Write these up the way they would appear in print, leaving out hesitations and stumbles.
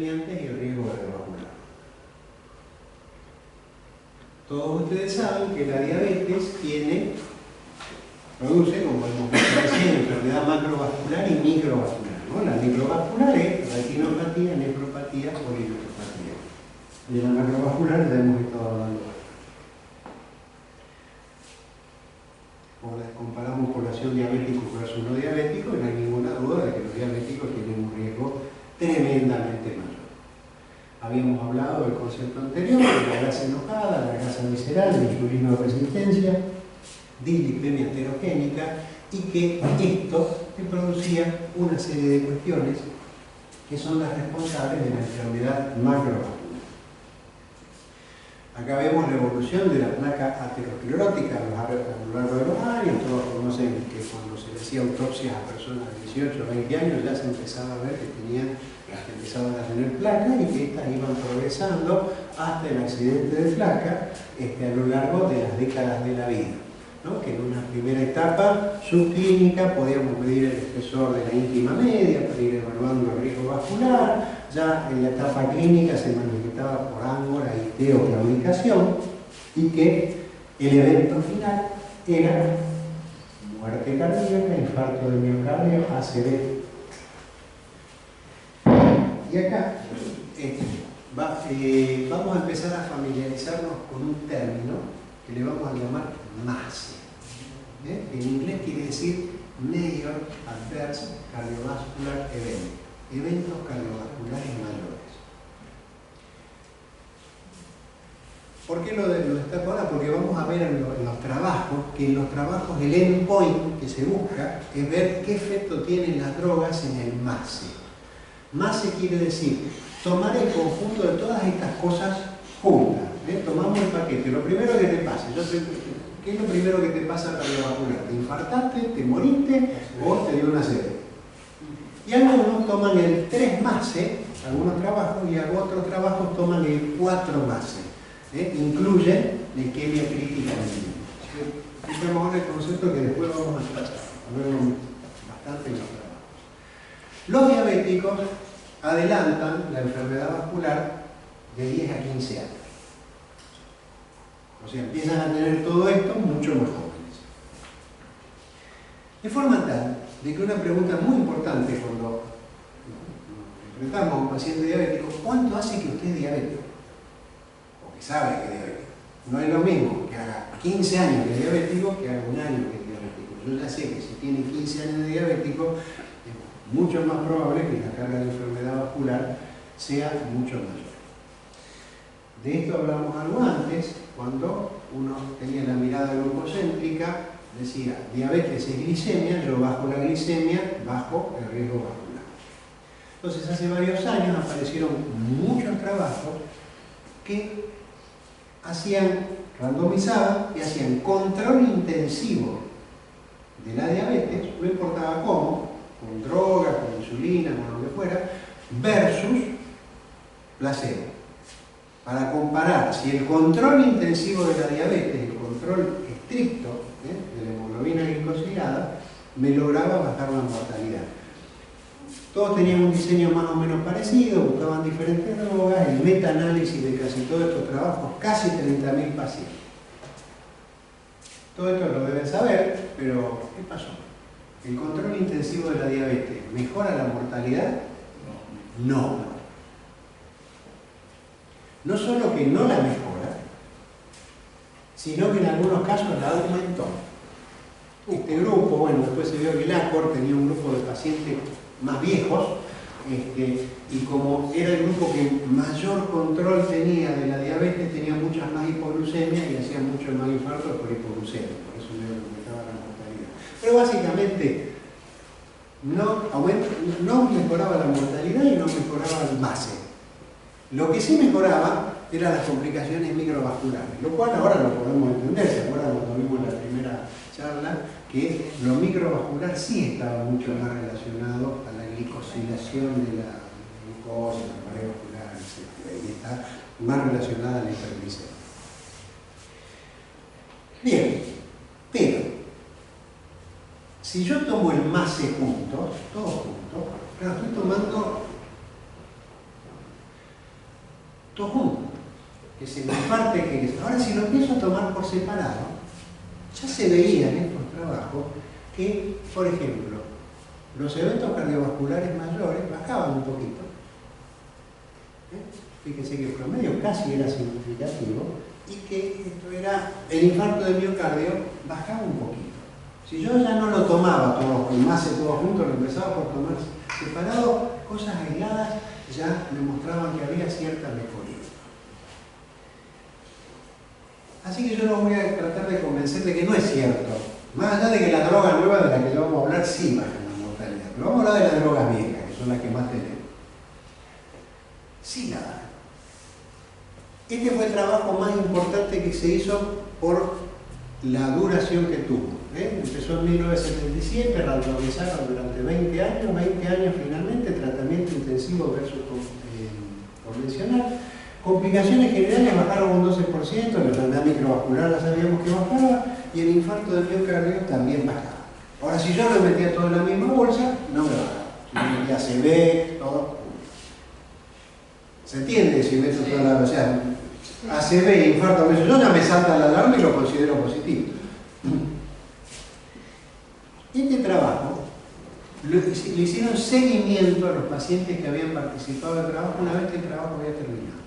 acompañantes y el riesgo cardiovascular. Todos ustedes saben que la diabetes produce, como hemos visto recién, enfermedad macrovascular y microvascular, ¿no? La microvascular es retinopatía, nefropatía, polyneuropatía. Y en la macrovascular ya hemos estado hablando. Comparamos población diabética versus no diabético, y no hay ninguna duda de que los diabéticos tienen un riesgo tremendamente mayor. Habíamos hablado del concepto anterior, de la grasa enojada, la grasa visceral, la insulinoresistencia, dislipemia heterogénica, y que esto producía una serie de cuestiones que son las responsables de la enfermedad macrovascular. Acá vemos la evolución de la placa aterosclerótica a lo largo de los años. Todos conocen que cuando se le hacía autopsias a personas de 18 o 20 años ya se empezaba a ver que empezaban a tener placa y que estas iban progresando hasta el accidente de placa a lo largo de las décadas de la vida, ¿no? Que en una primera etapa subclínica podíamos medir el espesor de la íntima media para ir evaluando el riesgo vascular. Ya en la etapa clínica se manifestaba por ángulo, ITE o claudicación, y que el evento final era muerte cardíaca, infarto de miocardio, ACV. Y acá vamos a empezar a familiarizarnos con un término que le vamos a llamar MACE. En inglés quiere decir Major Adverse Cardiovascular Event, eventos cardiovasculares mayores. ¿Por qué lo destaco ahora? Porque vamos a ver en los trabajos, que en los trabajos el endpoint que se busca es ver qué efecto tienen las drogas en el MACE. MACE quiere decir tomar el conjunto de todas estas cosas juntas. Tomamos el paquete, lo primero que te pase. ¿Qué es lo primero que te pasa cardiovascular? ¿Te infartaste? ¿Te moriste? ¿O te dio una sed? Y algunos toman el 3 MACE, algunos trabajos, y otros trabajos toman el 4 MACE. Incluyen la isquemia crítica. Fijemos ahora el concepto que después vamos a verlo bastante en los trabajos. Los diabéticos adelantan la enfermedad vascular de 10 a 15 años. O sea, empiezan a tener todo esto mucho más jóvenes. De forma tal de que una pregunta muy importante cuando nos enfrentamos a un paciente diabético: ¿cuánto hace que usted es diabético? O que sabe que es diabético. No es lo mismo que haga 15 años que es diabético que haga un año que es diabético. Yo ya sé que si tiene 15 años de diabético, es mucho más probable que la carga de enfermedad vascular sea mucho mayor. De esto hablamos algo antes, cuando uno tenía la mirada glucocéntrica, decía diabetes es glicemia, yo bajo la glicemia, bajo el riesgo vascular. Entonces hace varios años aparecieron muchos trabajos que randomizaban y hacían control intensivo de la diabetes, no importaba cómo, con droga, con insulina, con lo que fuera, versus placebo, para comparar si el control intensivo de la diabetes, el control estricto de la hemoglobina glicosilada, me lograba bajar la mortalidad. Todos tenían un diseño más o menos parecido, buscaban diferentes drogas, el metaanálisis de casi todos estos trabajos, casi 30.000 pacientes. Todo esto lo deben saber, pero ¿qué pasó? ¿El control intensivo de la diabetes mejora la mortalidad? No. No solo que no la mejora, sino que en algunos casos la aumentó. Este grupo, bueno, después se vio que el ACOR tenía un grupo de pacientes más viejos, y como era el grupo que mayor control tenía de la diabetes, tenía muchas más hipoglucemias y hacía muchos más infartos por hipoglucemia, por eso le aumentaba la mortalidad. Pero básicamente no mejoraba la mortalidad y no mejoraba el MACE. Lo que sí mejoraba eran las complicaciones microvasculares, lo cual ahora lo podemos entender. ¿Se acuerdan cuando vimos en la primera charla que lo microvascular sí estaba mucho más relacionado a la glicosilación de la glucosa, la pared vascular, etc. Y está más relacionada a la hiperglicemia. Bien, pero si yo tomo el MACE juntos, todos juntos, claro, estoy tomando todo junto, que se me parte que... Ahora, si lo empiezo a tomar por separado, ya se veía en estos trabajos que, por ejemplo, los eventos cardiovasculares mayores bajaban un poquito. Fíjense que el promedio casi era significativo y que esto era el infarto de miocardio bajaba un poquito. Si yo ya no lo tomaba todo, el MACE todo junto, lo empezaba por tomar separado, cosas aisladas ya me mostraban que había cierta mejoría. Así que yo los voy a tratar de convencer de que no es cierto. Más allá de que la droga nueva de la que yo vamos a hablar sí baja la mortalidad. Pero vamos a hablar de las drogas viejas, que son las que más tenemos. Sí la bajan. Este fue el trabajo más importante que se hizo por la duración que tuvo. Empezó en 1977, randomizaron durante 20 años finalmente, tratamiento intensivo versus convencional. Complicaciones generales bajaron un 12%, la enfermedad microvascular la sabíamos que bajaba, y el infarto de miocardio también bajaba. Ahora, si yo lo metía todo en la misma bolsa, no me bajaba. Si metía ACV, todo. ¿Se entiende si meto toda la... O sea, ACV, infarto, yo ya me salta la alarma y lo considero positivo. Este trabajo le hicieron seguimiento a los pacientes que habían participado del trabajo una vez que el trabajo había terminado.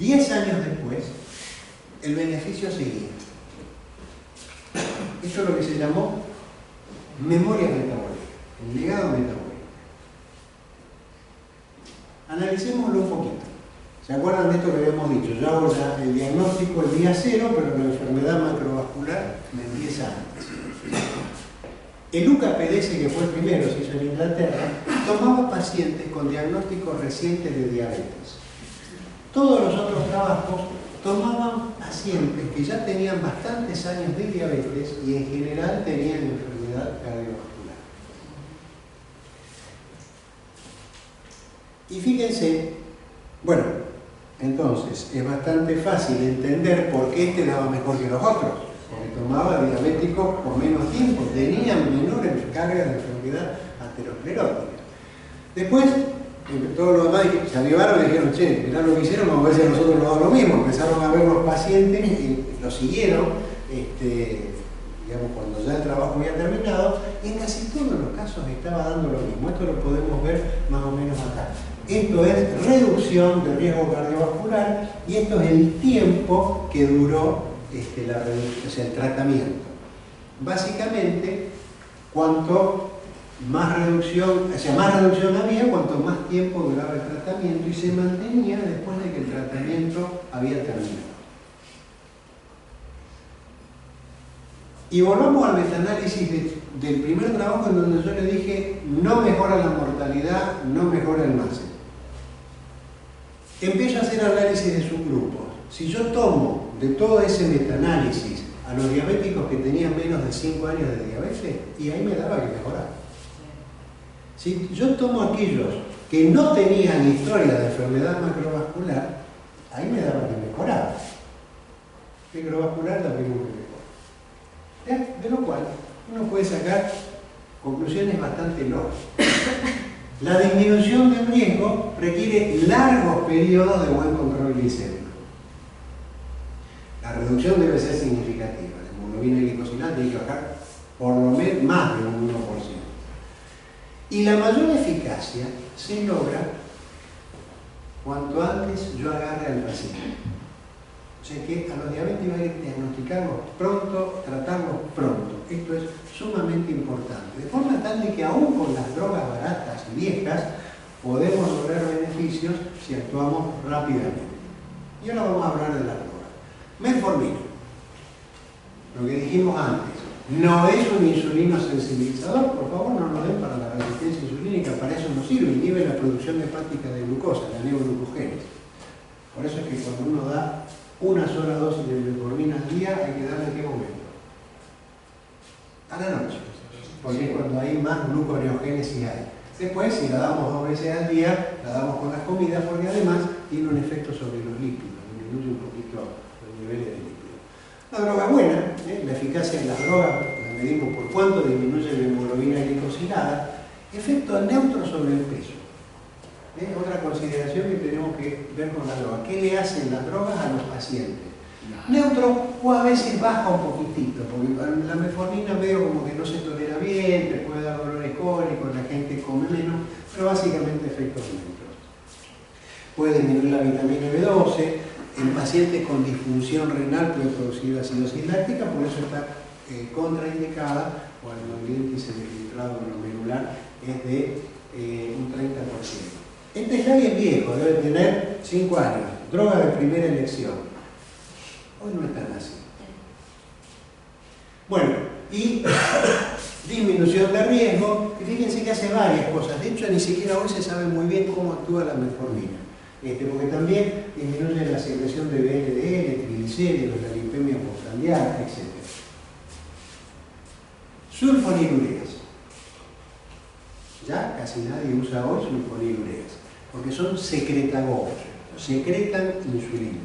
10 años después, el beneficio seguía. Esto es lo que se llamó memoria metabólica, el legado metabólico. Analicémoslo un poquito. ¿Se acuerdan de esto que habíamos dicho? Yo hago el diagnóstico el día 0, pero la enfermedad macrovascular me empieza antes. El UKPDS, que fue el primero, se hizo en Inglaterra, tomaba pacientes con diagnósticos recientes de diabetes. Todos los otros trabajos tomaban pacientes que ya tenían bastantes años de diabetes y en general tenían enfermedad cardiovascular. Y fíjense, bueno, entonces es bastante fácil entender por qué este daba mejor que los otros, porque tomaba diabéticos por menos tiempo, tenían menores cargas de enfermedad aterosclerótica. Después, todos los demás se avivaron y dijeron, che, mirá lo que hicieron, vamos a ver si a nosotros nos da lo mismo. Empezaron a ver los pacientes y los siguieron, digamos, cuando ya el trabajo había terminado, y en casi todos los casos estaba dando lo mismo. Esto lo podemos ver más o menos acá. Esto es reducción del riesgo cardiovascular y esto es el tiempo que duró el tratamiento. Básicamente, cuanto más reducción había, cuanto más tiempo duraba el tratamiento y se mantenía después de que el tratamiento había terminado. Y volvamos al metaanálisis del primer trabajo en donde yo le dije no mejora la mortalidad, no mejora el MACE. Empiezo a hacer análisis de subgrupos. Si yo tomo de todo ese metaanálisis a los diabéticos que tenían menos de 5 años de diabetes, y ahí me daba que mejoraba. Si yo tomo aquellos que no tenían historia de enfermedad macrovascular, ahí me daba que mejoraba. Microvascular también me mejora. De lo cual uno puede sacar conclusiones bastante lógicas. La disminución del riesgo requiere largos periodos de buen control glicémico. La reducción debe ser significativa. La hemoglobina glicosilada tiene que bajar por lo menos más de un 1%. Y la mayor eficacia se logra cuanto antes yo agarre al paciente. O sea que a los diabéticos hay que diagnosticarlos pronto, tratarlos pronto. Esto es sumamente importante. De forma tal de que aún con las drogas baratas y viejas podemos lograr beneficios si actuamos rápidamente. Y ahora vamos a hablar de las drogas. Metformina. Lo que dijimos antes. No es un insulino sensibilizador, por favor no lo den para la resistencia insulínica, para eso no sirve, inhibe la producción hepática de glucosa, la neoglucogénesis. Por eso es que cuando uno da una sola dosis de metformina al día, hay que darle en qué momento. A la noche, porque es cuando hay más gluconeogénesis hay. Después, si la damos 2 veces al día, la damos con las comidas, porque además tiene un efecto sobre los lípidos, disminuye un poquito los niveles de lípidos. La droga es buena, la eficacia de las drogas la medimos por cuánto disminuye la hemoglobina glicosilada, efecto neutro sobre el peso. Otra consideración que tenemos que ver con la droga. ¿Qué le hacen las drogas a los pacientes? Neutro o a veces baja un poquitito, porque la metformina medio como que no se tolera bien, te puede dar dolores cólicos, la gente come menos, pero básicamente efectos neutros. Puede disminuir la vitamina B12, en pacientes con disfunción renal puede producir acidosis láctica, por eso está contraindicada cuando el índice de filtrado glomerular es de un 30%. Este slide es viejo, debe tener 5 años, droga de primera elección. Hoy no están así. Bueno, y disminución de riesgo, y fíjense que hace varias cosas, de hecho ni siquiera hoy se sabe muy bien cómo actúa la metformina. Porque también disminuye la secreción de VLDL, triglicéridos, la lipemia postprandial, etc. Sulfonilureas. Ya casi nadie usa hoy sulfonilureas, porque son secretagogos, secretan insulina.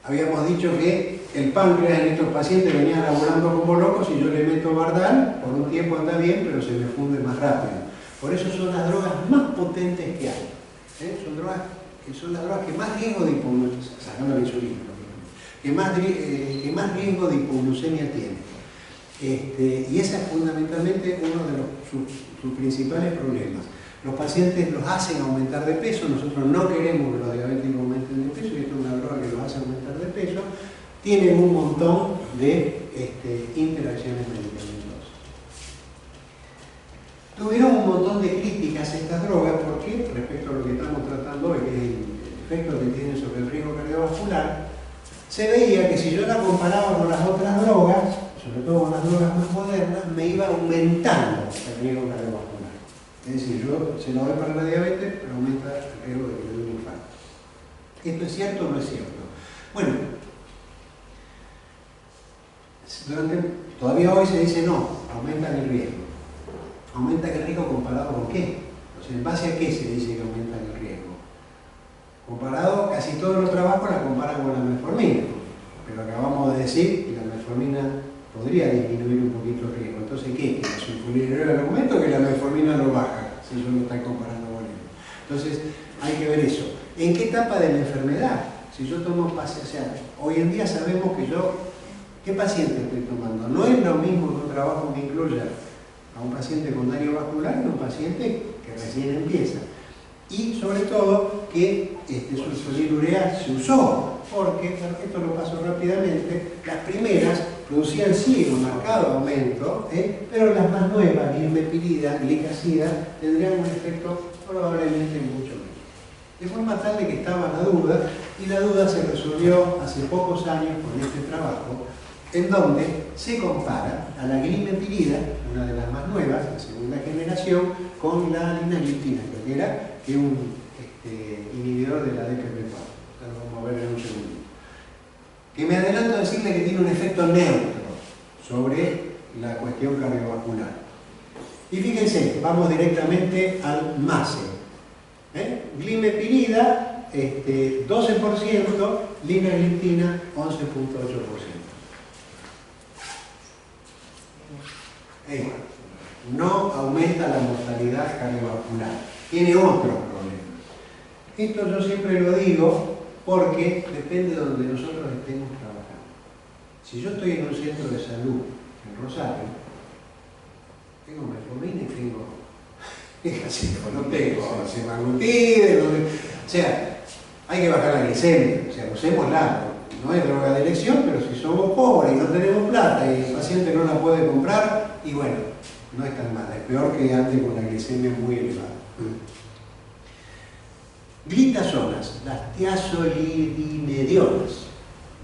Habíamos dicho que el páncreas en estos pacientes venía laburando como locos y yo le meto Bardal, por un tiempo anda bien, pero se me funde más rápido. Por eso son las drogas más potentes que hay. Son drogas que son las drogas que más riesgo de hipoglucemia, sacando la insulina, que más riesgo de hipoglucemia tiene. Y ese es fundamentalmente uno de sus principales problemas. Los pacientes los hacen aumentar de peso, nosotros no queremos que los diabéticos aumenten de peso, y esto es una droga que los hace aumentar de peso. Tienen un montón de interacciones medicamentosas. Tuvieron un montón de críticas estas drogas porque, respecto a lo que estamos tratando hoy, que es el efecto que tienen sobre el riesgo cardiovascular, se veía que si yo la comparaba con las otras drogas, sobre todo con las drogas más modernas, me iba aumentando el riesgo cardiovascular. Es decir, yo se lo doy para la diabetes, pero aumenta el riesgo de que me dé un infarto. ¿Esto es cierto o no es cierto? Bueno, todavía hoy se dice no, aumentan el riesgo. ¿Aumentan el riesgo comparado con qué? O sea, ¿en base a qué se dice que aumentan el riesgo? Comparado, casi todos los trabajos la comparan con la metformina, pero acabamos de decir que la metformina podría disminuir un poquito el riesgo. Entonces, ¿qué? Que la sulfonilurea el argumento, que la metformina lo baja, si yo lo estoy comparando con él. Entonces, hay que ver eso. ¿En qué etapa de la enfermedad? Si yo tomo pacientes, o sea, hoy en día sabemos que ¿qué paciente estoy tomando? No es lo mismo que un trabajo que incluya a un paciente con daño vascular que un paciente que recién empieza. Y sobre todo que sulfonilurea se usó, porque, esto lo paso rápidamente, las primeras producían sí un marcado aumento, pero las más nuevas, glimetilida, glicazida, tendrían un efecto probablemente mucho menos. De forma tal de que estaba la duda, y la duda se resolvió hace pocos años con este trabajo, en donde se compara a la glimetilida, una de las más nuevas, de segunda generación, con la linagliptina, que es un inhibidor de la DPP4. Lo vamos a ver en un segundo. Que me adelanto a decirle que tiene un efecto neutro sobre la cuestión cardiovascular. Y fíjense, vamos directamente al MACE. Glimepirida, 12%, linagliptina, 11.8%. No aumenta la mortalidad cardiovascular, tiene otros problemas. Esto yo siempre lo digo porque depende de donde nosotros estemos trabajando. Si yo estoy en un centro de salud en Rosario, tengo metformina y no tengo semaglutide, o sea, hay que bajar la glicemia, o sea, usémosla. No es droga de elección, pero si somos pobres y no tenemos plata y el paciente no la puede comprar, y bueno, no es tan mal, es peor que antes con la glicemia muy elevada. Glitazonas, las tiazolidinedionas,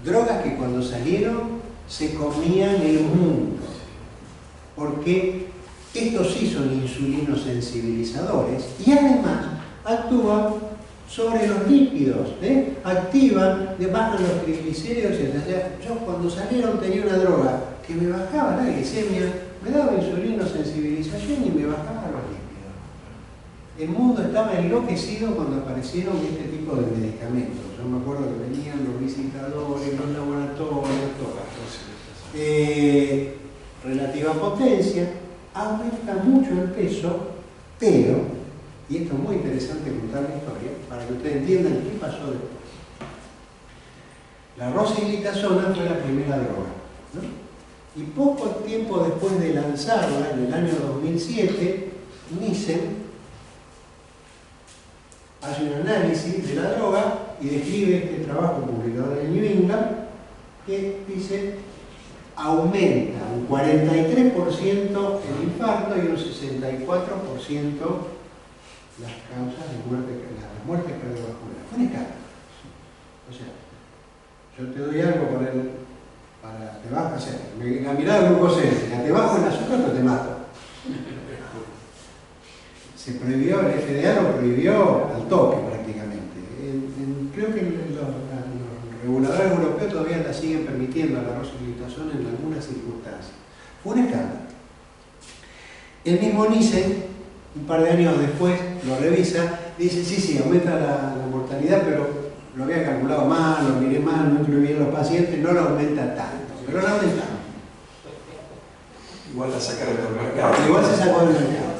drogas que cuando salieron se comían el mundo, porque estos sí son insulinosensibilizadores y además actúan sobre los lípidos, activan, bajan los triglicéridos, etc. Yo cuando salieron tenía una droga que me bajaba la glicemia, me daba insulinosensibilización y me bajaba los lípidos. El mundo estaba enloquecido cuando aparecieron este tipo de medicamentos. Yo me acuerdo que venían los visitadores, los laboratorios, todo. Relativa potencia, aumenta mucho el peso, pero y esto es muy interesante contar la historia, para que ustedes entiendan qué pasó después. La rosiglitazona fue la primera droga, ¿no? Y poco tiempo después de lanzarla, en el año 2007, Nissen hace un análisis de la droga y describe este trabajo publicado en el New England, que dice aumenta un 43% el infarto y un 64% las causas de muerte, las muertes cardiovasculares. Fue un escándalo. O sea, yo te doy algo para te bajo, o sea, la mirada glucosémica, te bajo el azúcar o te mato. Se prohibió, el FDA lo prohibió al toque prácticamente. Creo que los reguladores europeos todavía la siguen permitiendo a la rosiglitazona en algunas circunstancias. Fue un escándalo. El mismo Nissen, un par de años después, lo revisa, dice, sí, aumenta la mortalidad, pero lo había calculado mal, lo miré mal, no incluí bien los pacientes, no lo aumenta tanto, pero lo aumenta. Igual la sacaron del mercado. Igual se sacó del mercado.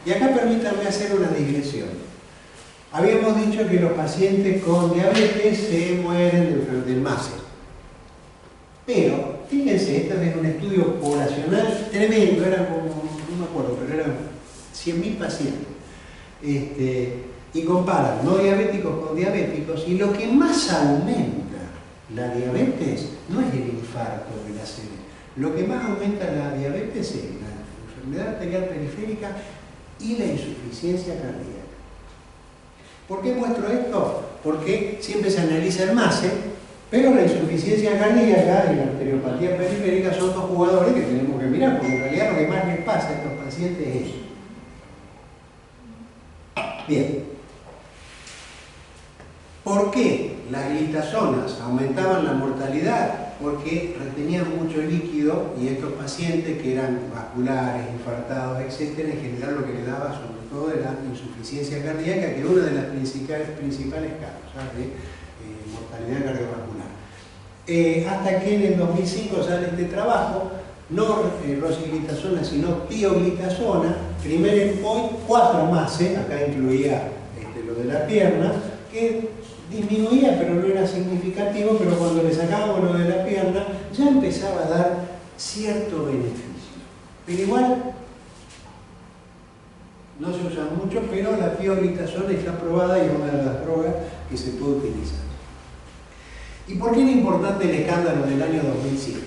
Y acá permítanme hacer una digresión. Habíamos dicho que los pacientes con diabetes se mueren del MASE. Pero, fíjense, este es un estudio poblacional tremendo, eran como, no me acuerdo, pero eran 100.000 pacientes. Y comparan no diabéticos con diabéticos, y lo que más aumenta la diabetes no es el infarto de la sede. Lo que más aumenta la diabetes es la enfermedad arterial periférica y la insuficiencia cardíaca. ¿Por qué muestro esto? Porque siempre se analiza el MASE, pero la insuficiencia cardíaca y la arteriopatía periférica son dos jugadores que tenemos que mirar, porque en realidad lo que más les pasa a estos pacientes es eso. Bien. ¿Por qué las glitazonas aumentaban la mortalidad? Porque retenían mucho líquido y estos pacientes que eran vasculares, infartados, etc., en general lo que le daba sobre todo era insuficiencia cardíaca, que es una de las principales causas de mortalidad cardiovascular. Hasta que en el 2005 sale este trabajo, no rosiglitazona, sino tioglitazona, primer endpoint, 4 más, acá incluía lo de la pierna, que disminuía, pero no era significativo, pero cuando le sacábamos lo de la pierna, ya empezaba a dar cierto beneficio. Pero igual, no se usa mucho, pero la tioglitazona está aprobada y es una de las drogas que se puede utilizar. ¿Y por qué era importante el escándalo del año 2007?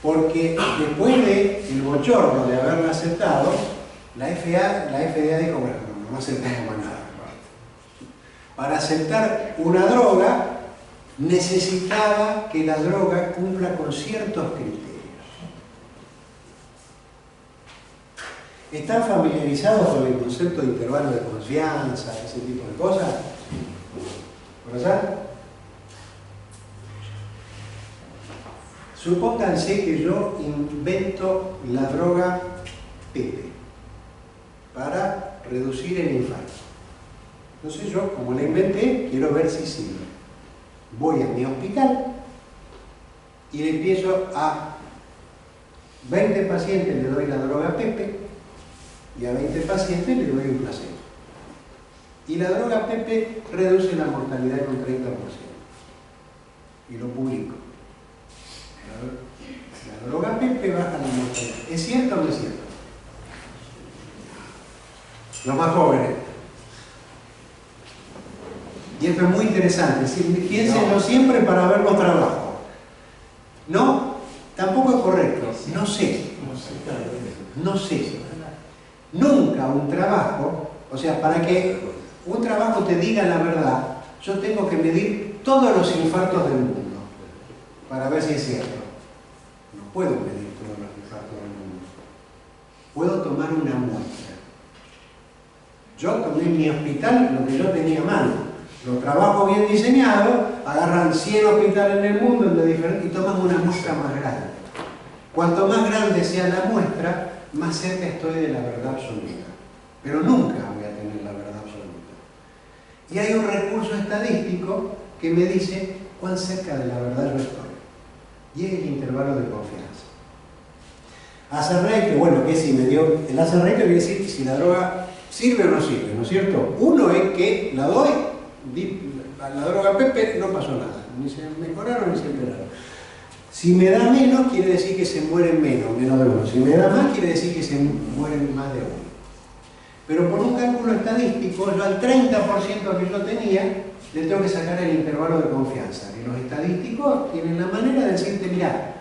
Porque después del bochorno de haberla aceptado, la FDA dijo, bueno, no aceptamos más nada. Para aceptar una droga, necesitaba que la droga cumpla con ciertos criterios. ¿Están familiarizados con el concepto de intervalo de confianza, ese tipo de cosas? ¿Por allá? Supónganse que yo invento la droga Pepe para reducir el infarto. Entonces yo, como la inventé, quiero ver si sirve. Voy a mi hospital y le empiezo a 20 pacientes le doy la droga Pepe y a 20 pacientes le doy un placebo. Y la droga Pepe reduce la mortalidad en un 30%. Y lo publico. La droga Pepe baja la mortalidad. ¿Es cierto o no es cierto? Los más jóvenes. Y esto es muy interesante, piénsenlo siempre para ver los trabajos. ¿No? Tampoco es correcto. No sé. Nunca un trabajo, o sea, para que un trabajo te diga la verdad, yo tengo que medir todos los infartos del mundo para ver si es cierto. No puedo medir todos los infartos del mundo. Puedo tomar una muestra. Yo tomé en mi hospital lo que yo tenía a mano. Los trabajos bien diseñados agarran 100 hospitales en el mundo y toman una muestra más grande. Cuanto más grande sea la muestra, más cerca estoy de la verdad absoluta. Pero nunca voy a tener la verdad absoluta. Y hay un recurso estadístico que me dice cuán cerca de la verdad yo estoy. Y es el intervalo de confianza. Hacer rate, bueno, que si me dio. El hacer rate quiere decir que si la droga ¿Sirve o no sirve? ¿No es cierto? Uno es que la doy, la droga Pepe, no pasó nada. Ni se mejoraron ni se empeoraron. Si me da menos, quiere decir que se mueren menos de uno. Si me da más, quiere decir que se mueren más de uno. Pero por un cálculo estadístico, yo al 30% que yo tenía, le tengo que sacar el intervalo de confianza. Y los estadísticos tienen la manera de decirte, mirá,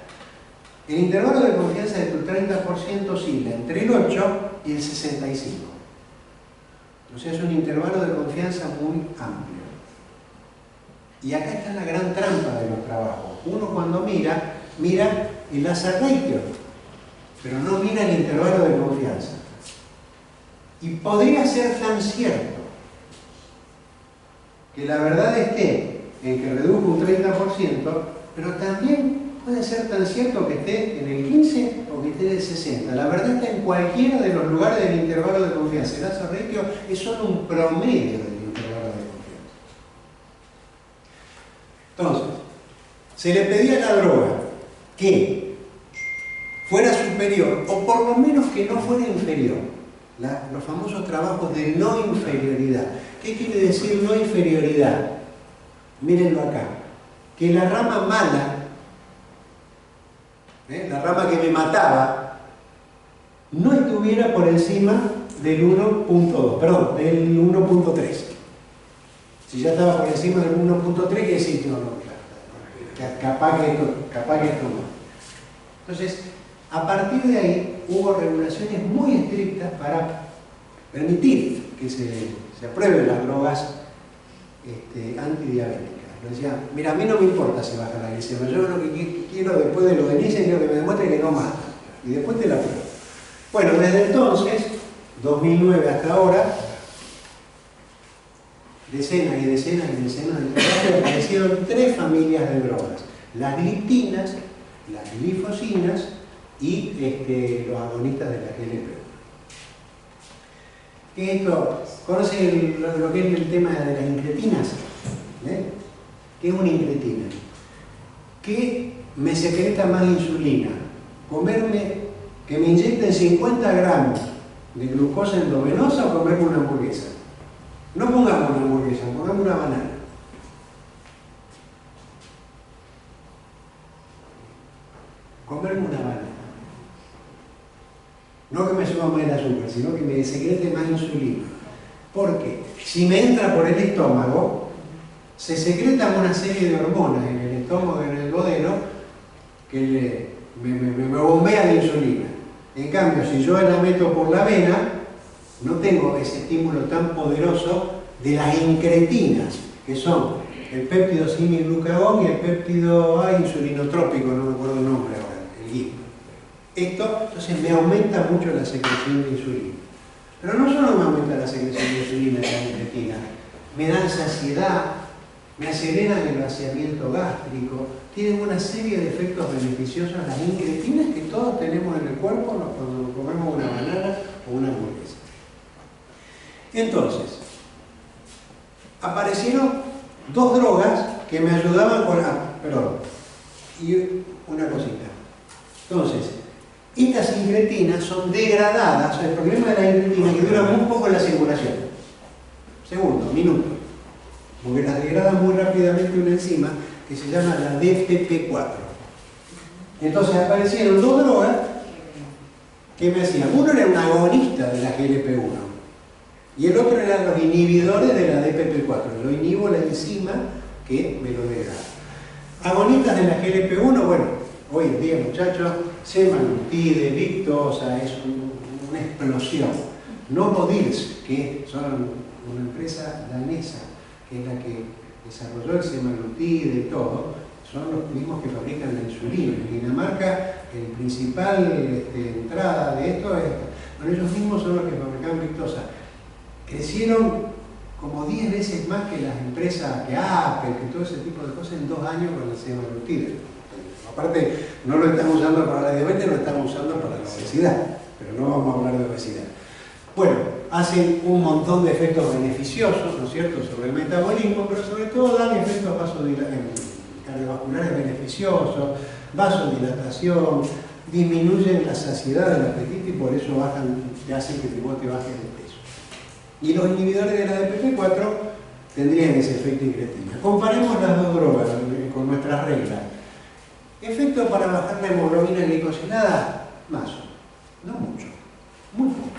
el intervalo de confianza de tu 30% oscila entre el 8 y el 65. O sea, es un intervalo de confianza muy amplio. Y acá está la gran trampa de los trabajos. Uno cuando mira el hazard ratio, pero no mira el intervalo de confianza. Y podría ser tan cierto que la verdad esté en que reduzca un 30%, pero también puede ser tan cierto que esté en el 15 o que esté en el 60. La verdad está en cualquiera de los lugares del intervalo de confianza. El hazard ratio es solo un promedio del intervalo de confianza. Entonces, se le pedía a la droga que fuera superior, o por lo menos que no fuera inferior. Los famosos trabajos de no inferioridad. ¿Qué quiere decir no inferioridad? Mírenlo acá. Que la rama mala, la rama que me mataba, no estuviera por encima del 1.2, perdón, del 1.3. Si ya estaba por encima del 1.3, quiere decir que no, capaz que esto no. Entonces, a partir de ahí hubo regulaciones muy estrictas para permitir que se aprueben las drogas antidiabéticas. Decía, mira, a mí no me importa si baja la glicemia, yo lo que quiero después de lo de Nielsen quiero que me demuestre que no mata, y después te la pruebo. Bueno, desde entonces, 2009 hasta ahora, decenas y decenas y decenas de drogas, aparecieron 3 familias de drogas: las gliptinas, las glifosinas y los agonistas de la GLP-1. ¿Qué es esto? ¿Conocen lo que es el tema de las incretinas? ¿Qué es una incretina? ¿Qué me secreta más insulina? Que me inyecten 50 gramos de glucosa endovenosa o comerme una hamburguesa. No pongamos una hamburguesa, pongamos una banana. Comerme una banana. No que me suba más el azúcar, sino que me secrete más insulina. Porque si me entra por el estómago, se secretan una serie de hormonas en el estómago y en el duodeno que me bombea la insulina. En cambio, si yo la meto por la vena, no tengo ese estímulo tan poderoso de las incretinas, que son el péptido simiglucagón y el péptido insulinotrópico, no me acuerdo el nombre ahora, el GIP. Esto, entonces, me aumenta mucho la secreción de insulina. Pero no solo me aumenta la secreción de insulina y la incretina, me dan saciedad, me aceleran el vaciamiento gástrico, tienen una serie de efectos beneficiosos las incretinas que todos tenemos en el cuerpo cuando comemos una banana o una hamburguesa. Entonces, aparecieron 2 drogas que me ayudaban con y una cosita. Entonces, estas incretinas son degradadas. O sea, el problema de la incretina es que dura muy poco en la circulación. Segundos, minutos. Porque las degrada muy rápidamente una enzima que se llama la DPP4. Entonces aparecieron 2 drogas que me hacían. Uno era un agonista de la GLP-1 y el otro eran los inhibidores de la DPP4. Yo inhibo la enzima que me lo degrada. Agonistas de la GLP-1, bueno, hoy en día, muchachos, semaglutide, Victoza, es una explosión. Novo Nordisk, que son una empresa danesa, que es la que desarrolló el semaglutide y todo, son los mismos que fabrican la insulina. En Dinamarca, el principal entrada de esto es, bueno, ellos mismos son los que fabrican Victoza. Crecieron como 10 veces más que las empresas, que Apple, que todo ese tipo de cosas en 2 años con el semaglutide. Aparte, no lo estamos usando para la diabetes, lo estamos usando para la obesidad, pero no vamos a hablar de obesidad. Bueno, hacen un montón de efectos beneficiosos, ¿no es cierto?, sobre el metabolismo, pero sobre todo dan efectos cardiovasculares beneficiosos, vasodilatación, disminuyen la saciedad del apetito y por eso te hacen que vos te bajes de peso. Y los inhibidores de la DPP4 tendrían ese efecto incretina. Comparemos las dos drogas con nuestras reglas. Efecto para bajar la hemoglobina glicosilada, más, no mucho, muy poco.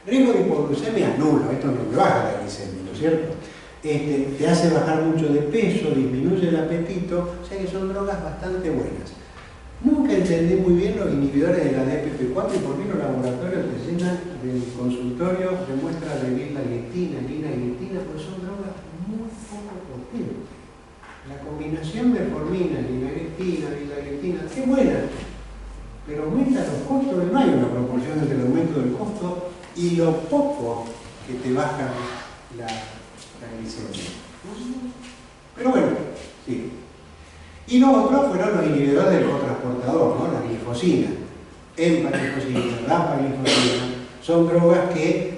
Riesgo de hipoglucemia, nulo, esto no te baja la glicemia, ¿no es cierto? Te hace bajar mucho de peso, disminuye el apetito, o sea que son drogas bastante buenas. Nunca entendí muy bien los inhibidores de la DPP4 y por qué los laboratorios te llenan del consultorio de muestras de linagliptina, porque son drogas muy poco potentes. La combinación de metformina, linagliptina, qué buena, pero aumenta los costos, no hay una proporción entre el aumento del costo y lo poco que te bajan la glicemia. Pero bueno, sí. Y los otros fueron los inhibidores del cotransportador, ¿no? La glifosina, empaglifosina, dapaglifosina, son drogas que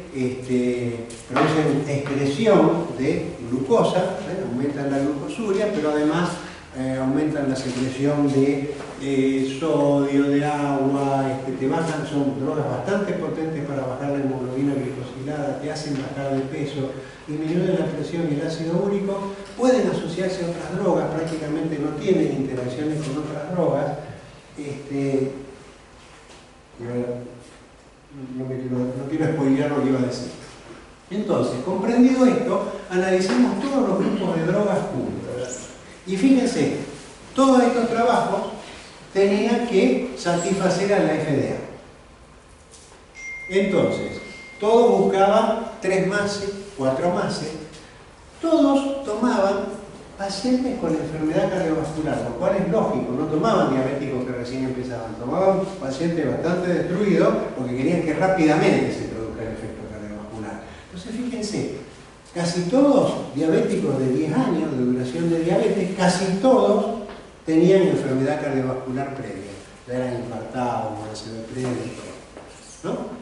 producen excreción de glucosa, aumentan la glucosuria, pero además aumentan la secreción de sodio, de agua, te bajan, son drogas bastante potentes para bajar la hemoglobina glicosilada, te hacen bajar de peso, disminuyen la presión y el ácido úrico, pueden asociarse a otras drogas, prácticamente no tienen interacciones con otras drogas. No quiero spoilear lo que iba a decir. Entonces, comprendido esto, analicemos todos los grupos de drogas juntos. Y fíjense, todos estos trabajos tenían que satisfacer a la FDA. Entonces, todos buscaban 3 MACE, 4 MACE, todos tomaban pacientes con enfermedad cardiovascular, lo cual es lógico, no tomaban diabéticos que recién empezaban, tomaban pacientes bastante destruidos porque querían que rápidamente se produzca el efecto cardiovascular. Entonces fíjense, casi todos diabéticos de 10 años de duración de diabetes, casi todos tenían enfermedad cardiovascular previa, ya eran infartados, ACV previo, ¿no?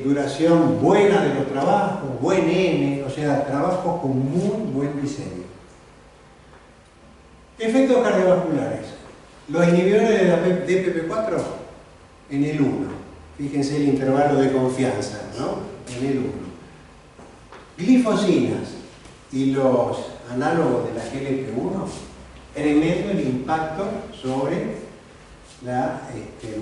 Duración buena de los trabajos, buen N, o sea, trabajos con muy buen diseño. Efectos cardiovasculares. Los inhibidores de la DPP4 en el 1. Fíjense el intervalo de confianza, ¿no? En el 1. Glifosinas y los análogos de la GLP-1 en el medio del impacto sobre la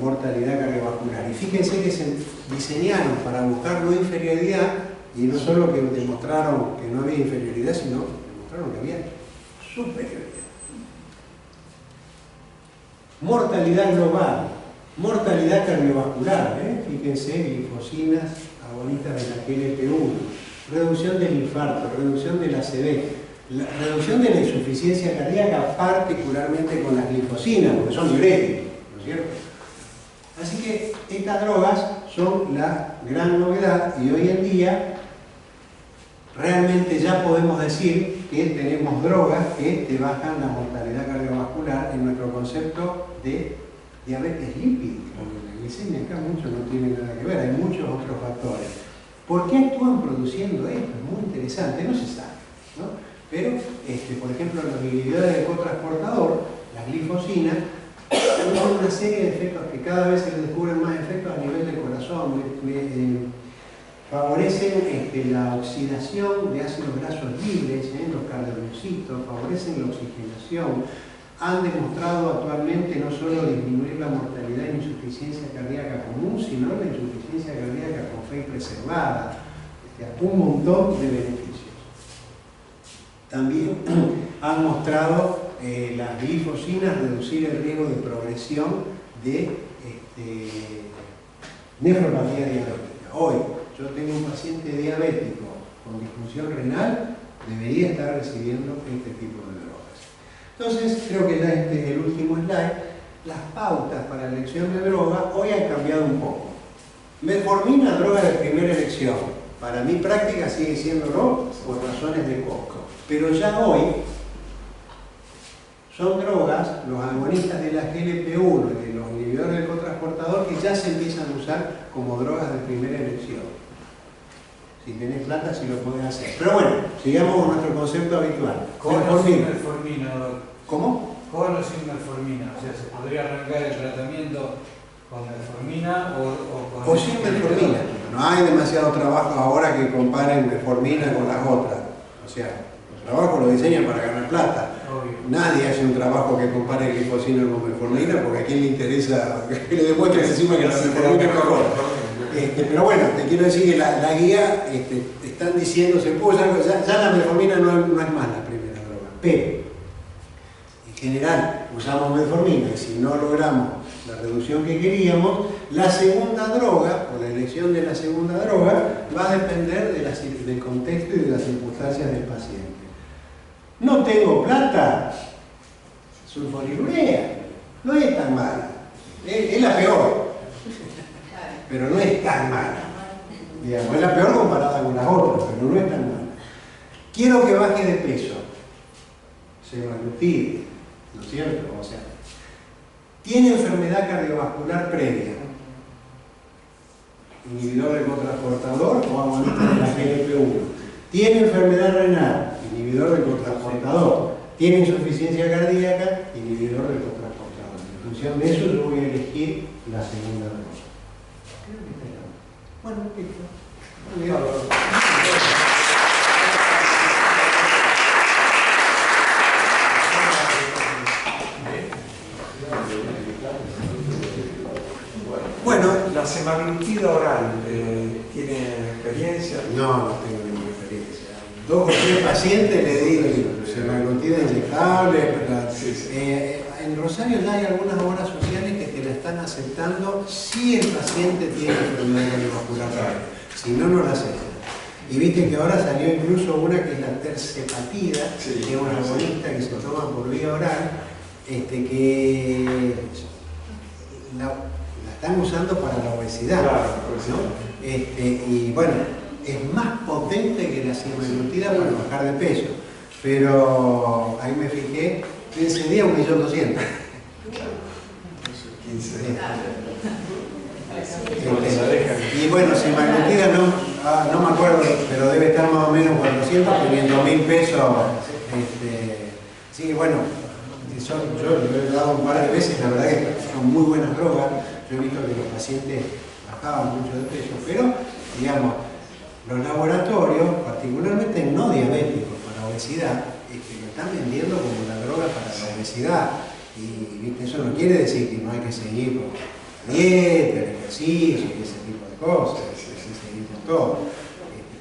mortalidad cardiovascular. Y fíjense que se diseñaron para buscar no inferioridad, y no solo que demostraron que no había inferioridad, sino que demostraron que había superioridad. Mortalidad global, mortalidad cardiovascular, fíjense, glifosinas, agonistas de la GLP-1, reducción del infarto, reducción del ACV, la reducción de la insuficiencia cardíaca, particularmente con las glifosinas, porque son diuréticos, ¿no es cierto? Así que estas drogas son la gran novedad y hoy en día realmente ya podemos decir que tenemos drogas que te bajan la mortalidad cardiovascular en nuestro concepto de diabetes lípida. La glicemia acá mucho no tiene nada que ver, hay muchos otros factores. ¿Por qué actúan produciendo esto? Es muy interesante, no se sabe, ¿no? Pero, por ejemplo, los inhibidores del cotransportador, las glifosinas, tienen una serie de efectos que cada vez se les descubren más efectos a nivel del corazón, favorecen la oxidación de ácidos grasos libres, los cardiomocitos, favorecen la oxigenación, han demostrado actualmente no solo disminuir la mortalidad en insuficiencia cardíaca común, sino la insuficiencia cardíaca con fe preservada, un montón de beneficios. También han mostrado las glifosinas reducir el riesgo de progresión de nefropatía diabética. Hoy, yo tengo un paciente diabético con disfunción renal, debería estar recibiendo este tipo de drogas. Entonces, creo que ya este es el último slide. Las pautas para la elección de droga hoy han cambiado un poco. Metformina, droga de primera elección. Para mi práctica sigue siéndolo por razones de costo. Pero ya hoy son drogas, los agonistas de la GLP-1 y de los inhibidores del cotransportador, que ya se empiezan a usar como drogas de primera elección. Si tenés plata, sí lo podés hacer. Pero bueno, sigamos con nuestro concepto habitual. Con o sin metformina, doctor. ¿Cómo? Con o sin metformina. O sea, ¿se podría arrancar el tratamiento con metformina o con... O sin metformina. no hay demasiado trabajo ahora que comparen metformina con las otras. O sea, los trabajos los diseñan para ganar plata. Nadie hace un trabajo que compare glifosina con metformina porque a quién le interesa que le demuestre encima que la metformina es mejor. Pero bueno, te quiero decir que la guía están diciendo, se puede usar, ya la metformina no es más la primera droga, pero en general usamos metformina y si no logramos la reducción que queríamos, la segunda droga, o la elección de la segunda droga, va a depender del contexto y de las circunstancias del paciente. No tengo plata, sulfonilurea, no es tan mala, es la peor, pero no es tan mala. Digamos, es la peor comparada con las otras, pero no es tan mala. Quiero que baje de peso, semaglutide, ¿no es cierto? O sea, tiene enfermedad cardiovascular previa, inhibidor de cotransportador o agonista de la GLP-1. Tiene enfermedad renal, inhibidor de cotransportador. Tiene insuficiencia cardíaca, inhibidor de cotransportador. En función de eso yo voy a elegir la segunda dosis. Bueno, listo. Muy bien. Bueno, la semaglutida oral, ¿tiene experiencia? No tengo ninguna experiencia. 2 o 3 pacientes le digo semaglutida inyectable. En Rosario ya hay algunas obras sociales que te la están aceptando si el paciente tiene enfermedad cardiovascular grave. Si no, no la aceptan. Y viste que ahora salió incluso una que es la terzepatida, que es una agonista que se toma por vía oral, que la están usando para la obesidad. Claro, ¿no? Y bueno, es más potente que la semaglutida para bajar de peso. Pero ahí me fijé, ese día 1.200.000. 15. Y bueno, semaglutida no me acuerdo, pero debe estar más o menos 400.000 pesos. Sí, bueno, yo lo he dado un par de veces, la verdad que son muy buenas drogas. Yo he visto que los pacientes bajaban mucho de peso, pero digamos, los laboratorios, particularmente no diabéticos para obesidad, lo están vendiendo como la droga para la obesidad. Y ¿viste? Eso no quiere decir que no hay que seguir con la dieta, el ejercicio y ese tipo de cosas, seguimos todo.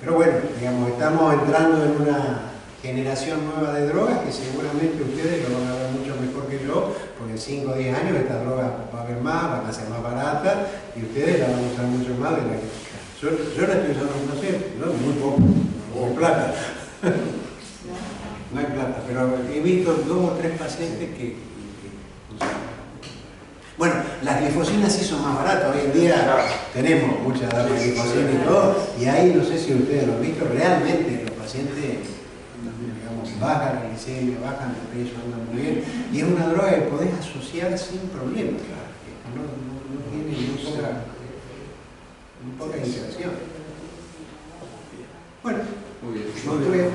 Pero bueno, digamos, estamos entrando en una generación nueva de drogas que seguramente ustedes lo van a ver mucho mejor que yo, porque en 5 o 10 años esta droga va a haber más, van a ser más baratas y ustedes la van a usar mucho más de la que yo la estoy usando, no sé, ¿no? Muy poco, no hay plata. No hay plata, pero he visto 2 o 3 pacientes que usan. Bueno, las glifosinas sí son más baratas, hoy en día tenemos mucha glifosina y todo, y ahí no sé si ustedes lo han visto, realmente los pacientes, digamos, bajan la glicemia, bajan de peso, andan muy bien, y es una droga que podés asociar sin problema, no tiene muy poca interacción. Bueno, muy bien.